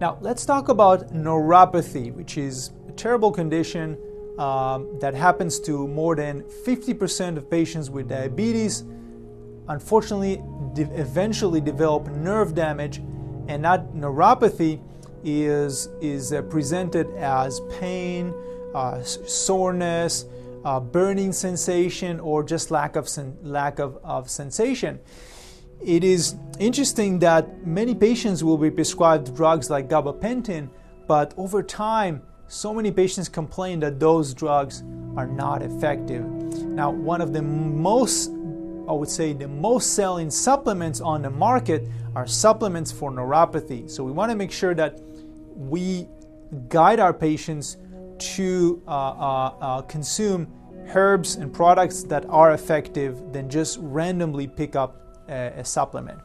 Now, let's talk about neuropathy, which is a terrible condition that happens to more than 50% of patients with diabetes. Unfortunately, eventually develop nerve damage, and that neuropathy is presented as pain, soreness, burning sensation, or just lack of sensation. It is interesting that many patients will be prescribed drugs like gabapentin, but over time, so many patients complain that those drugs are not effective. Now, one of the most selling supplements on the market are supplements for neuropathy. So we want to make sure that we guide our patients to consume herbs and products that are effective than just randomly pick up a supplement.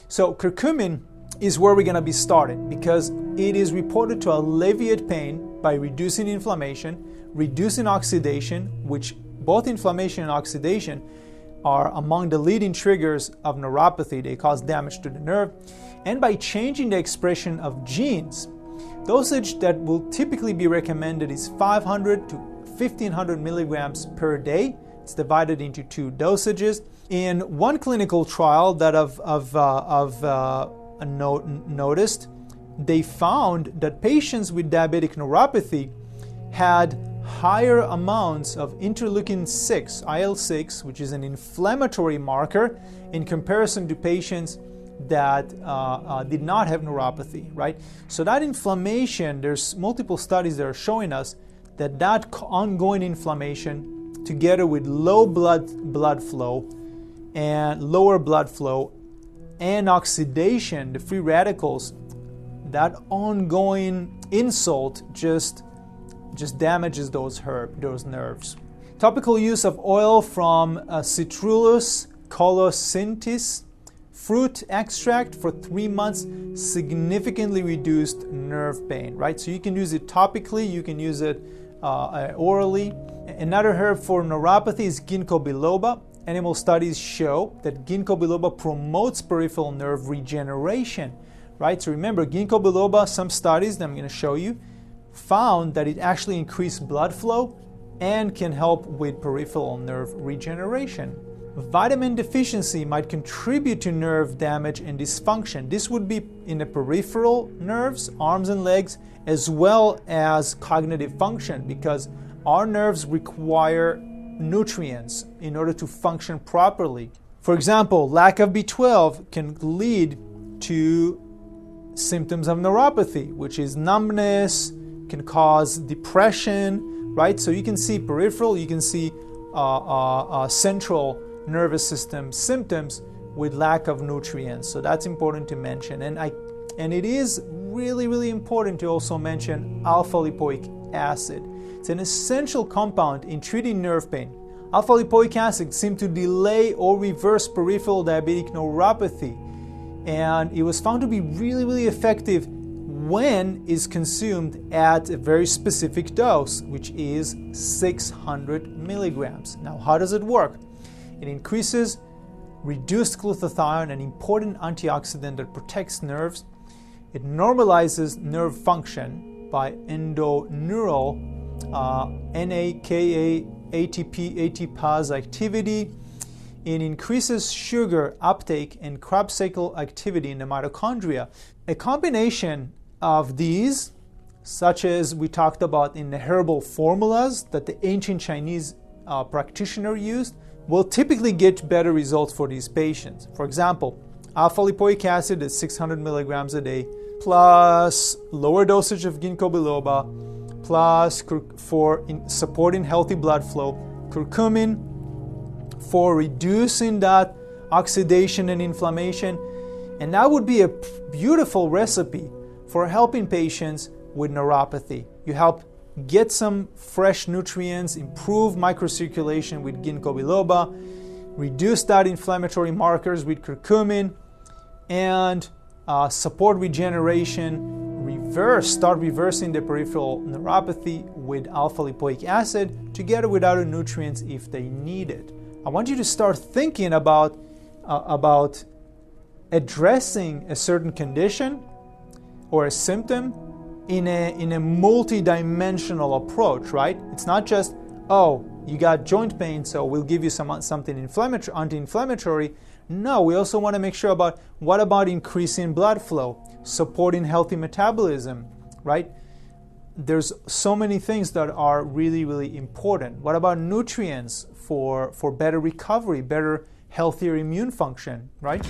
So curcumin is where we're going to be starting because it is reported to alleviate pain by reducing inflammation, reducing oxidation, which both inflammation and oxidation are among the leading triggers of neuropathy. They cause damage to the nerve, and by changing the expression of genes. Dosage that will typically be recommended is 500 to 1500 milligrams per day. It's divided into 2 dosages. In one clinical trial that I've noticed, they found that patients with diabetic neuropathy had higher amounts of interleukin-6, IL-6, which is an inflammatory marker, in comparison to patients that did not have neuropathy, right? So that inflammation, there's multiple studies that are showing us that ongoing inflammation, together with low blood flow and lower blood flow and oxidation, the free radicals, that ongoing insult just damages those nerves. Topical use of oil from Citrullus colocynthis fruit extract for 3 months significantly reduced nerve pain, right? So you can use it topically, you can use it orally. Another herb for neuropathy is Gingko biloba. Animal studies show that Gingko biloba promotes peripheral nerve regeneration, right? So remember, Gingko biloba, some studies that I'm going to show you, found that it actually increased blood flow and can help with peripheral nerve regeneration. Vitamin deficiency might contribute to nerve damage and dysfunction. This would be in the peripheral nerves, arms and legs, as well as cognitive function, because our nerves require nutrients in order to function properly. For example, lack of B12 can lead to symptoms of neuropathy, which is numbness, can cause depression, right? So you can see peripheral, you can see central nervous system symptoms with lack of nutrients. So that's important to mention. And it is really, really important to also mention alpha-lipoic acid. It's an essential compound in treating nerve pain. Alpha-lipoic acid seems to delay or reverse peripheral diabetic neuropathy. And it was found to be really, really effective when is consumed at a very specific dose, which is 600 milligrams. Now, how does it work? It increases reduced glutathione, an important antioxidant that protects nerves. It normalizes nerve function by endoneural NAKA ATP ATPase activity. It increases sugar uptake and Krebs cycle activity in the mitochondria. A combination of these, such as we talked about in the herbal formulas that the ancient Chinese practitioner used, will typically get better results for these patients. For example, alpha-lipoic acid is 600 milligrams a day, plus lower dosage of Gingko biloba, plus for supporting healthy blood flow, curcumin for reducing that oxidation and inflammation. And that would be a beautiful recipe for helping patients with neuropathy. You help get some fresh nutrients, improve microcirculation with Gingko biloba, reduce that inflammatory markers with curcumin, and support regeneration, start reversing the peripheral neuropathy with alpha-lipoic acid together with other nutrients if they need it. I want you to start thinking about addressing a certain condition or a symptom in a multi-dimensional approach, right? It's not just, oh, you got joint pain, so we'll give you something anti-inflammatory. No, we also want to make sure about what about increasing blood flow, supporting healthy metabolism, right? There's so many things that are really, really important. What about nutrients for better recovery, better, healthier immune function, right?